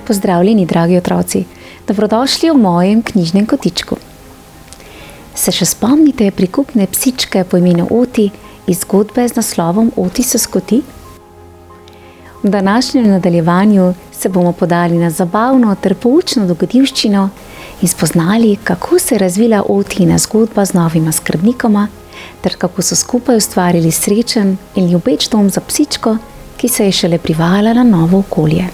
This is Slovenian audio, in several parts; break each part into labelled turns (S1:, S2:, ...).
S1: Pozdravljeni, dragi otroci, dobrodošli v mojem knjižnem kotičku. Se še spomnite prikupne psičke po imenu Oti iz zgodbe z naslovom Oti se skoti? V današnjem nadaljevanju se bomo podali na zabavno ter poučno dogodivščino in spoznali, kako se je razvila Otijina zgodba z novima skrbnikoma ter kako so skupaj ustvarili srečen in ljubeč dom za psičko, ki se je šele privala na novo okolje.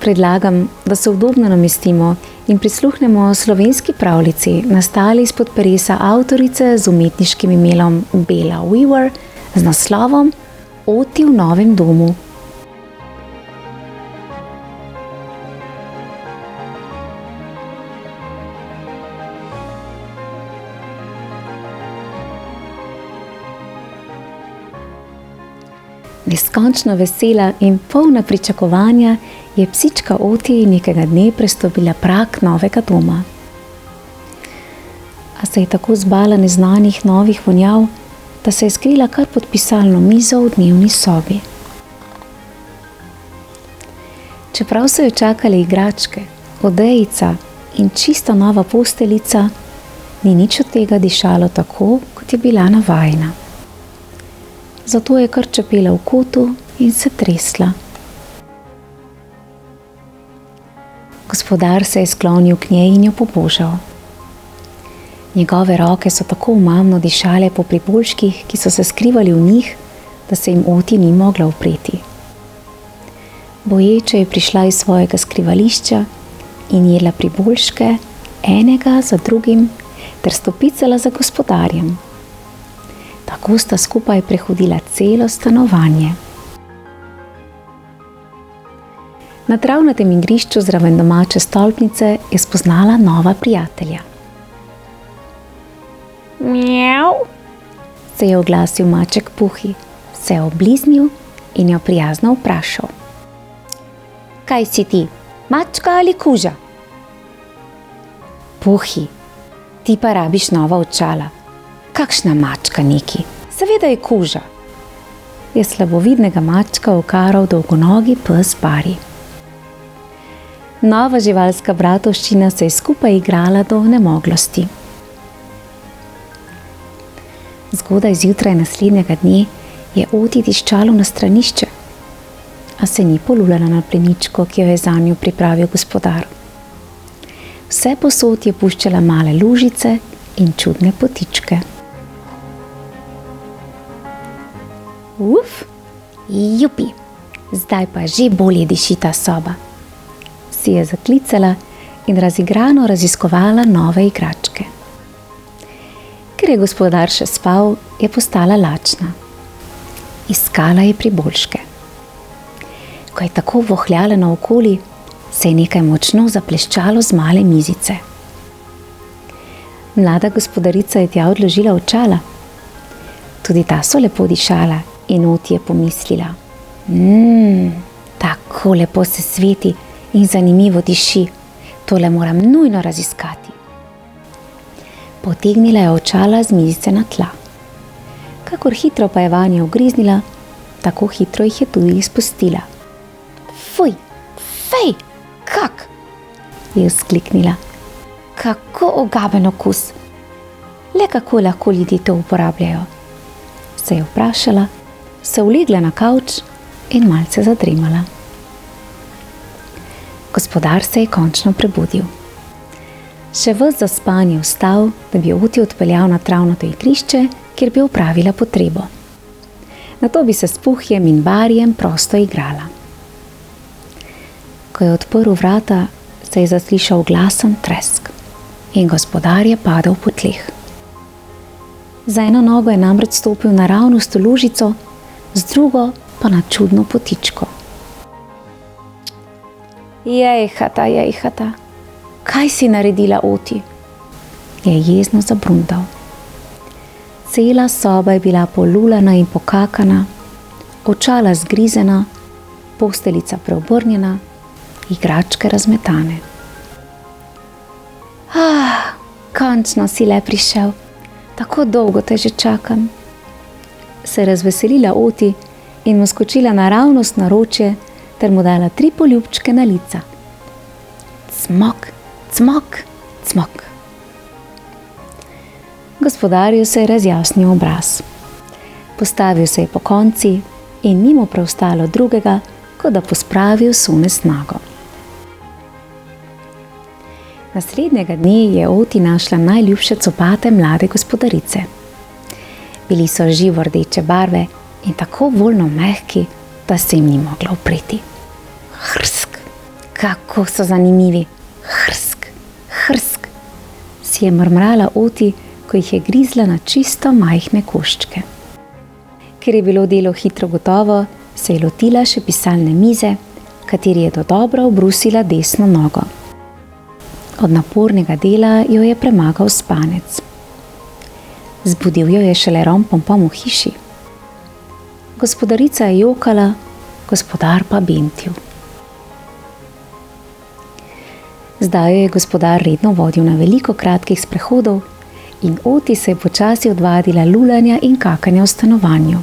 S1: Predlagam, da se udobno namestimo in prisluhnemo slovenski pravljici, nastali izpod peresa avtorice z umetniškim imenom Bella Weaver z naslovom Oti v novem domu. Neskončno vesela in polna pričakovanja je psička Oti nekega dne prestopila prag novega doma. A se je tako zbala neznanih novih vonjav, da se je skrila kar pod pisalno mizo v dnevni sobi. Čeprav so jo čakale igračke, odejica in čisto nova posteljica, ni nič od tega dišalo tako, kot je bila navajena. Zato je kar čepela v kotu in se tresla. Gospodar se je sklonil k njej in jo pobožal. Njegove roke so tako omamno dišale po priboljških, ki so se skrivali v njih, da se jim Oti ni mogla upreti. Boječe je prišla iz svojega skrivališča in jedla priboljške, enega za drugim, ter stopicala za gospodarjem. Tako sta skupaj prehodila celo stanovanje. Na travnatem igrišču zraven domače stolpnice je spoznala nova prijatelja. Mjav, se je oglasil maček Puhi, se je obliznil in jo prijazno vprašal. Kaj si ti, mačka ali kuža? Puhi, ti pa rabiš nova očala. Kakšna mačka neki, seveda je kuža, je slabovidnega mačka okaral dolgonogi pes Bari. Nova živalska bratovščina se je skupaj igrala do onemoglosti. Zgodaj zjutraj naslednjega dne je Oti tiščalo na stranišče, a se ni polulala na pleničko, ki jo je zanjo pripravil gospodar. Vse posod je puščala male lužice in čudne potičke. Uf, jupi, zdaj pa že bolje diši ta soba, si je zaklicala in razigrano raziskovala nove igračke. Ker je gospodar še spal, je postala lačna. Iskala je priboljške. Ko je tako vohljala naokoli, se je nekaj močno zapleščalo z male mizice. Mlada gospodarica je tja odložila očala. Tudi ta so lepo dišala in Oti je pomislila. Tako lepo se sveti in zanimivo diši, tole moram nujno raziskati. Potegnila je očala z mizice na tla. Kakor hitro pa je vanje ugriznila, tako hitro jih je tudi izpustila. Fuj, fej, kak, je vzkliknila. Kako ogaben okus, le kako lahko ljudje to uporabljajo, se je vprašala, se ulegla na kavč in malce zadremala. Gospodar se je končno prebudil. Še ves zaspan je vstal, da bi Oti odpeljal na travnato igrišče, kjer bi opravila potrebo. Nato bi se s Puhjem in Barjem prosto igrala. Ko je odprl vrata, se je zaslišal glasen tresk in gospodar je padel po tleh. Za eno nogo je namreč stopil naravnost v lužico, z drugo pa na čudno potičko. Jejhata, kaj si naredila, Oti? Je jezno zabrundal. Cela soba je bila polulana in pokakana, očala zgrizena, posteljica preobrnjena, igračke razmetane. Končno si le prišel, tako dolgo te že čakam. Se razveselila Oti in mu skočila naravnost na ročje ter mu dala 3 poljubčke na lica. Cmok, cmok, cmok. Gospodarju se je razjasnil obraz. Postavil se je pokonci in ni mu preostalo drugega, kot da pospravi v sune snago. Naslednjega dne je Oti našla najljubše copate mlade gospodarice. Bili so živo rdeče barve in tako voljno mehki, da se jim ni mogla upreti. Hrsk, kako so zanimivi, hrsk, hrsk, si je mrmrala Oti, ko jih je grizla na čisto majhne koščke. Ker je bilo delo hitro gotovo, se je lotila še pisalne mize, kateri je dodobra obrusila desno nogo. Od napornega dela jo je premagal spanec. Zbudil jo je šele rompompom v hiši. Gospodarica je jokala, gospodar pa bentil. Zdaj jo je gospodar redno vodil na veliko kratkih sprehodov in Oti se je počasi odvadila lulanja in kakanja v stanovanju.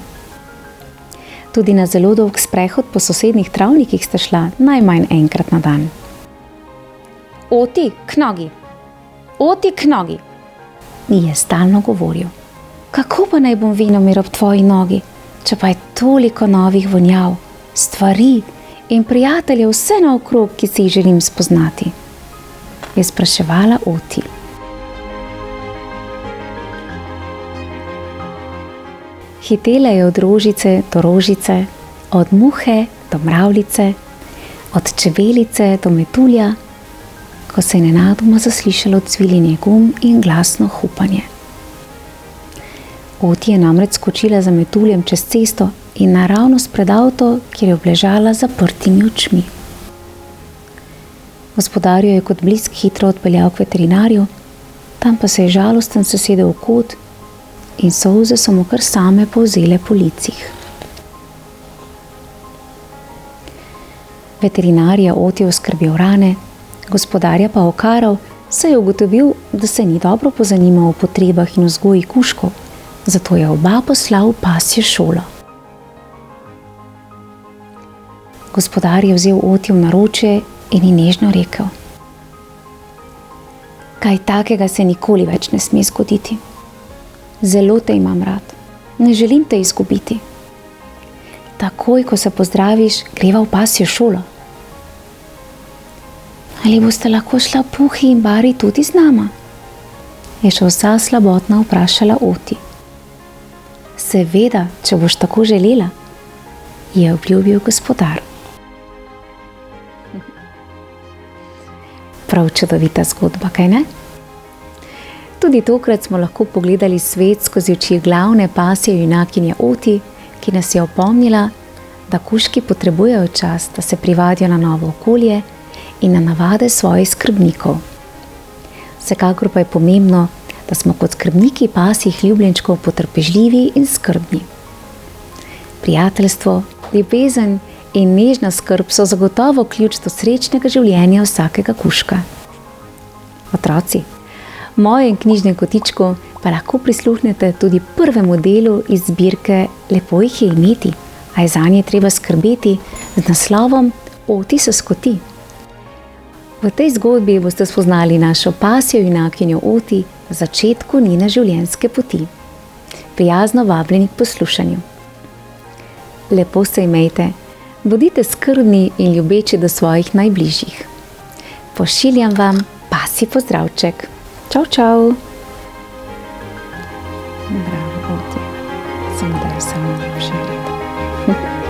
S1: Tudi na zelo dolg sprehod po sosednjih travnikih sta šla najmanj enkrat na dan. Oti, k nogi! Oti, k nogi! Ji je stalno govoril. Kako pa naj bom Venomir ob tvoji nogi, če pa je toliko novih vonjav, stvari in prijateljev vse naokrog, ki si jih želim spoznati? Je spraševala Oti. Hitela je od rožice do rožice, od muhe do mravljice, od čebelice do metulja, ko se je nenadoma zaslišalo cviljenje gum in glasno hupanje. Oti je namreč skočila za metuljem čez cesto in naravnost pred avto, kjer je obležala z zaprtimi očmi. Gospodarjo je kot blisk hitro odpeljal k veterinarju, tam pa se je žalosten sesedel v kot in solze so mu kar same polzele po licih. Veterinar je Oti oskrbel rane, gospodarja pa okaral, saj je ugotovil, da se ni dobro pozanimal o potrebah in vzgoji kužkov, zato je oba poslal v pasjo šolo. Gospodar je vzel Oti v naročje in ji nežno rekel: Kaj takega se nikoli več ne sme zgoditi. Zelo te imam rad, ne želim te izgubiti. Takoj, ko se pozdraviš, greva v pasjo šolo. Ali boste lahko šla Puhi in Bari tudi z nama? Je še vsa slabotna vprašala Oti. Seveda, če boš tako želela, je obljubil gospodar. Prav čudovita zgodba, kaj ne? Tudi tokrat smo lahko pogledali svet skozi oči glavne pasje junakinje Oti, ki nas je opomnila, da kužki potrebujejo čas, da se privadijo na novo okolje in na navade svojih skrbnikov. Vsekakor pa je pomembno, da smo kot skrbniki pasjih ljubljenčkov potrpežljivi in skrbni. Prijateljstvo, ljubezen in nežna skrb so zagotovo ključ do srečnega življenja vsakega kužka. Otroci, v mojem knjižnem kotičku pa lahko prisluhnete tudi prvemu delu iz zbirke Lepo jih je imeti, a je zanje treba skrbeti z naslovom Oti se skoti. V tej zgodbi boste spoznali našo pasjo junakinjo Oti v začetku njene življenjske poti. Prijazno vabljeni k poslušanju. Lepo se imejte, bodite skrbni in ljubeči do svojih najbližjih. Pošiljam vam pasji pozdravček. Čau, čau! Bravo, Oti. Samo da je samo najlepše.